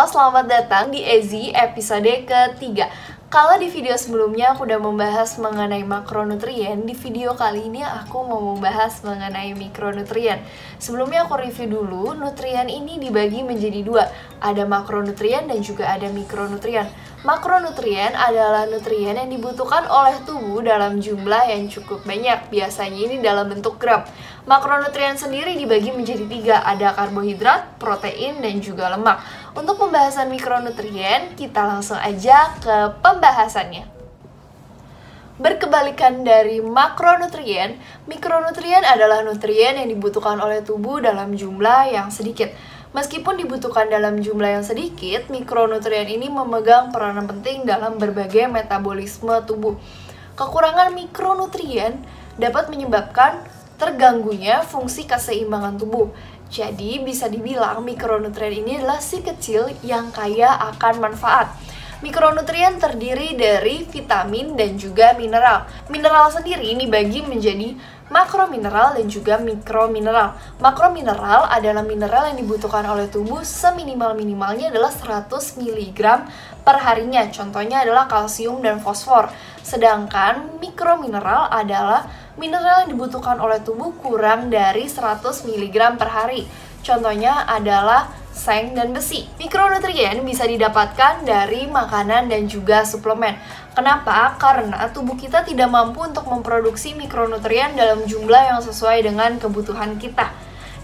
selamat datang di EZI episode ketiga. Kalau di video sebelumnya aku udah membahas mengenai makronutrien, di video kali ini aku mau membahas mengenai mikronutrien. Sebelumnya aku review dulu, nutrien ini dibagi menjadi dua, ada makronutrien dan juga ada mikronutrien. Makronutrien adalah nutrien yang dibutuhkan oleh tubuh dalam jumlah yang cukup banyak, biasanya ini dalam bentuk gram. Makronutrien sendiri dibagi menjadi tiga, ada karbohidrat, protein, dan juga lemak. Untuk pembahasan mikronutrien, kita langsung aja ke pembahasannya. Berkebalikan dari makronutrien, mikronutrien adalah nutrien yang dibutuhkan oleh tubuh dalam jumlah yang sedikit. Meskipun dibutuhkan dalam jumlah yang sedikit, mikronutrien ini memegang peranan penting dalam berbagai metabolisme tubuh. Kekurangan mikronutrien dapat menyebabkan terganggunya fungsi keseimbangan tubuh. Jadi bisa dibilang mikronutrien ini adalah si kecil yang kaya akan manfaat. Mikronutrien terdiri dari vitamin dan juga mineral. Mineral sendiri ini dibagi menjadi makromineral dan juga mikromineral. Makromineral adalah mineral yang dibutuhkan oleh tubuh seminimal-minimalnya adalah 100 mg per harinya. Contohnya adalah kalsium dan fosfor. Sedangkan mikromineral adalah mineral yang dibutuhkan oleh tubuh kurang dari 100 mg per hari. Contohnya adalah seng dan besi. Mikronutrien bisa didapatkan dari makanan dan juga suplemen. Kenapa? Karena tubuh kita tidak mampu untuk memproduksi mikronutrien dalam jumlah yang sesuai dengan kebutuhan kita.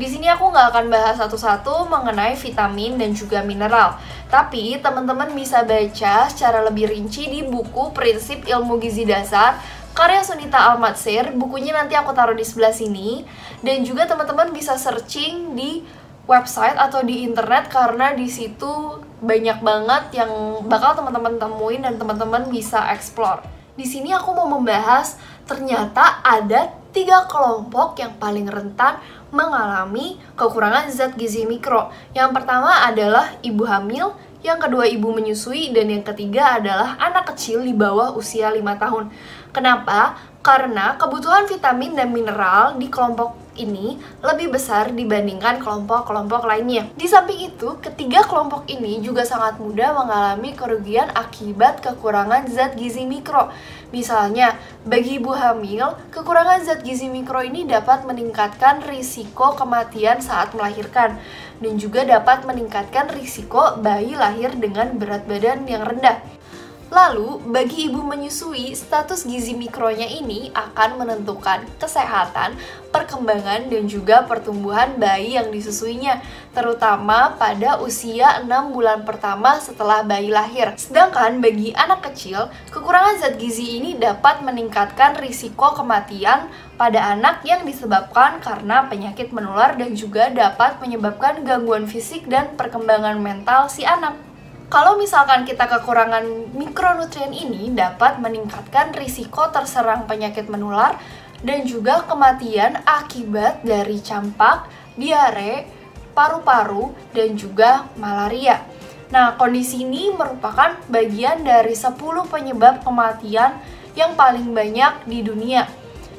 Di sini aku nggak akan bahas satu-satu mengenai vitamin dan juga mineral. Tapi teman-teman bisa baca secara lebih rinci di buku Prinsip Ilmu Gizi Dasar karya Sunita Al-Matsir. Bukunya nanti aku taruh di sebelah sini. Dan juga teman-teman bisa searching di website atau di internet karena di situ banyak banget yang bakal teman-teman temuin dan teman-teman bisa explore. Di sini aku mau membahas ternyata ada 3 kelompok yang paling rentan mengalami kekurangan zat gizi mikro. Yang pertama adalah ibu hamil, yang kedua ibu menyusui, dan yang ketiga adalah anak kecil di bawah usia 5 tahun. Kenapa? Karena kebutuhan vitamin dan mineral di kelompok ini lebih besar dibandingkan kelompok-kelompok lainnya. Di samping itu, ketiga kelompok ini juga sangat mudah mengalami kerugian akibat kekurangan zat gizi mikro. Misalnya, bagi ibu hamil, kekurangan zat gizi mikro ini dapat meningkatkan risiko kematian saat melahirkan dan juga dapat meningkatkan risiko bayi lahir dengan berat badan yang rendah. Lalu, bagi ibu menyusui, status gizi mikronya ini akan menentukan kesehatan, perkembangan, dan juga pertumbuhan bayi yang disusuinya, terutama pada usia 6 bulan pertama setelah bayi lahir. Sedangkan bagi anak kecil, kekurangan zat gizi ini dapat meningkatkan risiko kematian pada anak yang disebabkan karena penyakit menular dan juga dapat menyebabkan gangguan fisik dan perkembangan mental si anak. Kalau misalkan kita kekurangan mikronutrien ini dapat meningkatkan risiko terserang penyakit menular dan juga kematian akibat dari campak, diare, paru-paru, dan juga malaria. Nah, kondisi ini merupakan bagian dari 10 penyebab kematian yang paling banyak di dunia.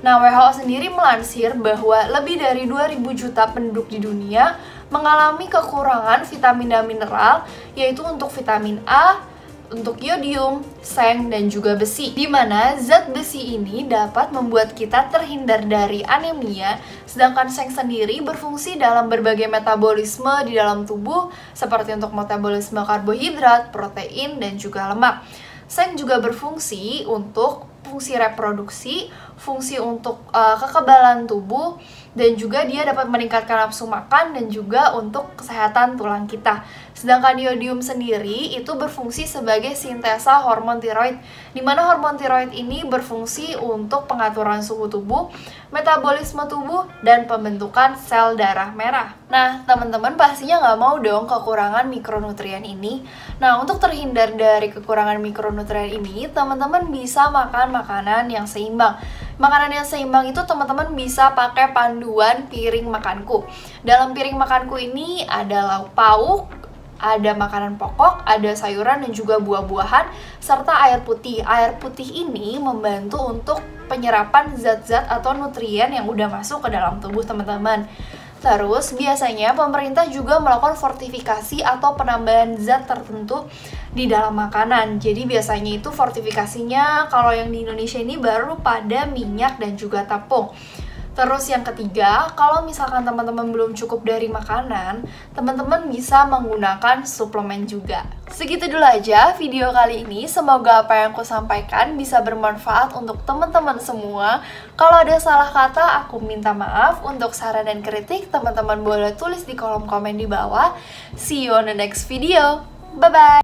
Nah, WHO sendiri melansir bahwa lebih dari 2.000 juta penduduk di dunia mengalami kekurangan vitamin dan mineral, yaitu untuk vitamin A, untuk yodium, seng, dan juga besi. Di mana zat besi ini dapat membuat kita terhindar dari anemia, sedangkan seng sendiri berfungsi dalam berbagai metabolisme di dalam tubuh, seperti untuk metabolisme karbohidrat, protein, dan juga lemak. Seng juga berfungsi untuk fungsi reproduksi, fungsi untuk kekebalan tubuh, dan juga dia dapat meningkatkan nafsu makan dan juga untuk kesehatan tulang kita. Sedangkan yodium sendiri itu berfungsi sebagai sintesa hormon tiroid, di mana hormon tiroid ini berfungsi untuk pengaturan suhu tubuh, metabolisme tubuh, dan pembentukan sel darah merah. Nah, teman-teman pastinya nggak mau dong kekurangan mikronutrien ini. Nah, untuk terhindar dari kekurangan mikronutrien ini, teman-teman bisa makan makanan yang seimbang. Makanan yang seimbang itu teman-teman bisa pakai panduan piring makanku. Dalam piring makanku ini ada lauk pauk, ada makanan pokok, ada sayuran dan juga buah-buahan, serta air putih. Air putih ini membantu untuk penyerapan zat-zat atau nutrien yang udah masuk ke dalam tubuh teman-teman. Terus biasanya pemerintah juga melakukan fortifikasi atau penambahan zat tertentu di dalam makanan. Jadi biasanya itu fortifikasinya kalau yang di Indonesia ini baru pada minyak dan juga tepung. Terus yang ketiga, kalau misalkan teman-teman belum cukup dari makanan, teman-teman bisa menggunakan suplemen juga. Segitu dulu aja video kali ini, semoga apa yang aku sampaikan bisa bermanfaat untuk teman-teman semua. Kalau ada salah kata, aku minta maaf. Untuk saran dan kritik, teman-teman boleh tulis di kolom komen di bawah. See you on the next video. Bye-bye!